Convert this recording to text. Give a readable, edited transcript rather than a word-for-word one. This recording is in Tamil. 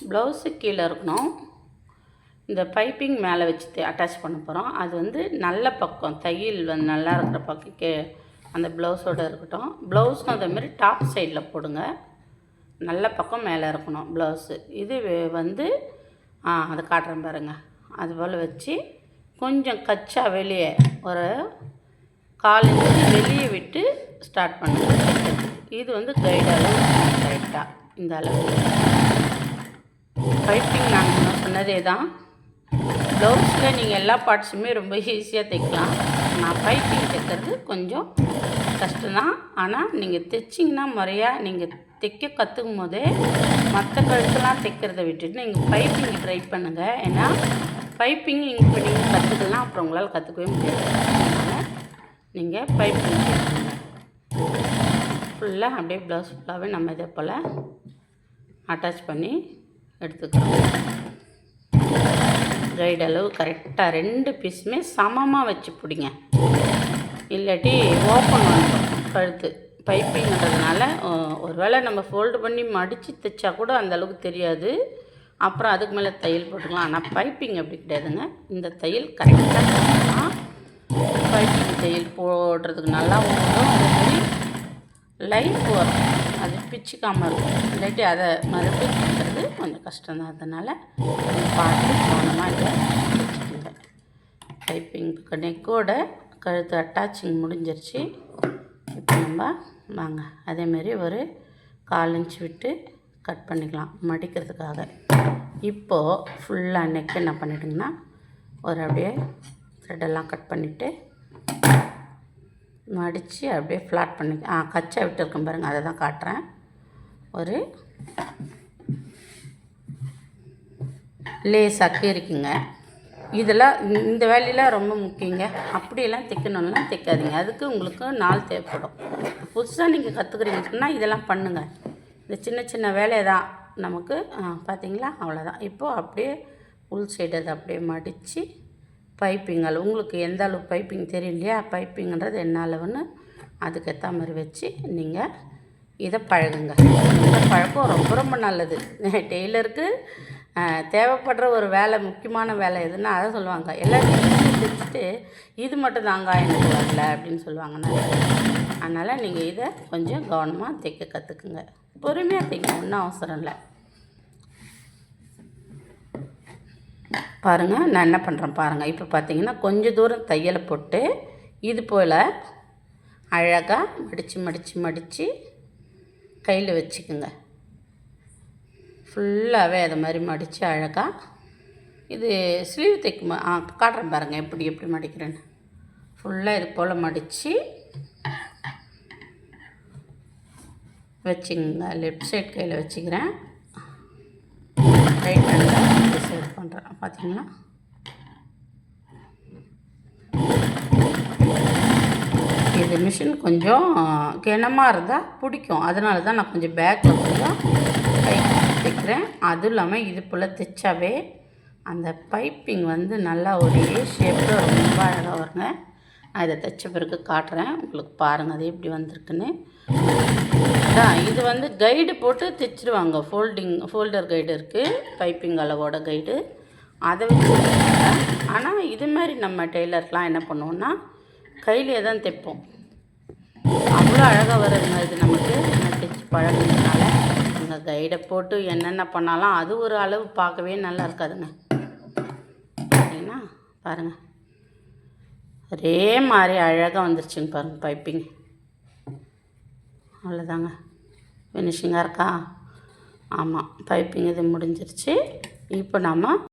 ப்ளவுஸு கீழே இருக்கணும். இந்த பைப்பிங் மேலே வச்சு அட்டாச் பண்ண போகிறோம். அது வந்து நல்ல பக்கம் தையல் வந்து நல்லா இருக்கிற பக்கம் அந்த ப்ளவுஸோடு இருக்கட்டும். ப்ளவுஸும் அதேமாதிரி டாப் சைடில் போடுங்க. நல்ல பக்கம் மேலே இருக்கணும் ப்ளவுஸு. இது வந்து அதை காட்டுறேன் பாருங்கள். அதுபோல் வச்சு கொஞ்சம் கச்சா வெளியே ஒரு 1/4 இன்ச்சு வெளியே விட்டு ஸ்டார்ட் பண்ணுங்கள். இது வந்து கைடு அளவு ரைட்டாக இந்த அளவு. பைப்பிங் நான் சொன்னதே தான். ப்ளவுஸில் நீங்கள் எல்லா பார்ட்ஸுமே ரொம்ப ஈஸியாக தைக்கலாம். நான் பைப்பிங் தைக்கிறது கொஞ்சம் கஷ்டம்தான். ஆனால் நீங்கள் தைச்சிங்கன்னா முறையாக நீங்கள் தைக்க கற்றுக்கும் போதே மற்ற கழுத்தெல்லாம் தைக்கிறத விட்டுட்டு நீங்கள் பைப்பிங் ட்ரை பண்ணுங்கள். ஏன்னா பைப்பிங் இப்போ நீங்கள் கற்றுக்கலாம், அப்புறம் உங்களால் கற்றுக்கவே முடியாது. அதனால் நீங்கள் பைப்பிங் தைக்குங்க. ஃபுல்லாக அப்படியே ப்ளவுஸ் ஃபுல்லாகவே நம்ம இதே போல் அட்டாச் பண்ணி எடுத்துக்கிறோம். கைடு அளவு கரெக்டாக 2 பீஸுமே சமமாக வச்சு பிடிங்க. இல்லாட்டி ஓப்பன் வந்துடும் கழுத்து. பைப்பிங்கிறதுனால ஒரு வேளை நம்ம ஃபோல்டு பண்ணி மடித்து தைச்சா கூட அந்தளவுக்கு தெரியாது. அப்புறம் அதுக்கு மேலே தையல் போட்டுக்கலாம். ஆனால் பைப்பிங் அப்படி கிடையாதுங்க. இந்த தையல் கரெக்டாக போடலாம். பைப்பிங் தையல் போடுறதுக்கு நல்லா வரும். அதேமாதிரி லைஃப் வரும். அது பிச்சுக்காமல் இருக்கும். இல்லாட்டி அதை மறுபடியும் தைக்கிறது கொஞ்சம் கஷ்டம்தான். அதனால் பார்த்து கவனமாக இதை தைச்சிக்கோங்க. பைப்பிங் நெக்கோட கழுத்து அட்டாச்சிங் முடிஞ்சிருச்சு. இப்போ நம்ம வாங்க அதேமாரி ஒரு 1/4 இன்ச் விட்டு கட் பண்ணிக்கலாம் மடிக்கிறதுக்காக. இப்போது ஃபுல்லாக நெக் என்ன பண்ணிவிடுங்கன்னா ஒரு அப்படியே த்ரெட்டெல்லாம் கட் பண்ணிவிட்டு மடித்து அப்படியே ஃப்ளாட் பண்ணி கச்சா விட்டுருக்கேன் பாருங்கள், அதை தான் காட்டுறேன். ஒரு லேசாக கீறிக்குங்க. இதெல்லாம் இந்த வேலையெல்லாம் ரொம்ப முக்கியங்க. அப்படியெல்லாம் தைக்கணும்லாம் தைக்காதீங்க. அதுக்கு உங்களுக்கு நாள் தேவைப்படும். புதுசாக நீங்கள் கற்றுக்குறீங்கன்னா இதெல்லாம் பண்ணுங்கள். இந்த சின்ன சின்ன வேலையை தான் நமக்கு பார்த்தீங்களா, அவ்வளோதான். இப்போது அப்படியே உள் சைடு அதை அப்படியே மடித்து பைப்பிங் அளவு உங்களுக்கு எந்த அளவு பைப்பிங் தெரியும் இல்லையா, பைப்பிங்கிறது என்ன அளவுன்னு அதுக்கேற்ற மாதிரி வச்சு நீங்கள் இதை பழகுங்க. இந்த பழக்கம் ரொம்ப ரொம்ப நல்லது. டெய்லருக்கு தேவைப்படுற ஒரு வேலை, முக்கியமான வேலை எதுன்னா அதை சொல்லுவாங்க. எல்லாத்தையும் தைச்சிட்டு இது மட்டும் தாங்க எனக்கு வரல அப்படின்னு சொல்லுவாங்கன்னா, அதனால் நீங்கள் இதை கொஞ்சம் கவனமாக தைக்க கற்றுக்குங்க. பொறுமையாக தைக்க ஒன்றும் அவசரம் இல்லை. பாருங்கள் நான் என்ன பண்ணுறேன் பாருங்கள். இப்போ பார்த்தீங்கன்னா கொஞ்சம் தூரம் தையலை போட்டு இது போல் அழகாக மடித்து கையில் வச்சுக்குங்க. ஃபுல்லாகவே அதை மாதிரி மடித்து அழகாக இது ஸ்லீவ் தைக்கும் காட்டுறேன் பாருங்கள் எப்படி மடிக்கிறேன்னு. ஃபுல்லாக இது போல் மடித்து வச்சுக்கோங்க. லெஃப்ட் சைட் கையில் வச்சுக்கிறேன், ரைட் ஹேண்டில் இந்த சைடு பண்ணுறேன். பார்த்தீங்களா, இது மிஷின் கொஞ்சம் கிணமாக இருந்தால் பிடிக்கும். அதனால தான் நான் கொஞ்சம் பேக்கில் கொஞ்சம் கை தைக்கிறேன். அதுவும் இல்லாமல் இது போல் தைச்சாவே அந்த பைப்பிங் வந்து நல்லா ஒரே ஷேப்பில் ரொம்ப அழகாக வருங்க. நான் இதை தைச்ச பிறகு காட்டுறேன் உங்களுக்கு, பாருங்கள் அது எப்படி வந்திருக்குன்னு. அதான் இது வந்து கைடு போட்டு தைச்சிருவாங்க. ஃபோல்டர் கைடு இருக்குது, பைப்பிங் அளவோட கைடு, அதை வச்சு. ஆனால் இது மாதிரி நம்ம டெய்லர்லாம் என்ன பண்ணுவோன்னா கையிலே தான் தைப்போம். அவ்வளோ அழகாக வருதுங்க இது நமக்கு தைச்சி பழகினால. இந்த கைடை போட்டு என்னென்ன பண்ணாலும் அது ஒரு அளவு பார்க்கவே நல்லா இருக்காதுங்க. சரிங்களா, பாருங்கள் ஒரே மாதிரி அழகாக வந்துருச்சுங்க பாருங்கள் பைப்பிங். அவ்வளோதாங்க, ஃபினிஷிங்காக இருக்கா? ஆமாம், பைப்பிங் இது முடிஞ்சிருச்சு. இப்போ நம்ம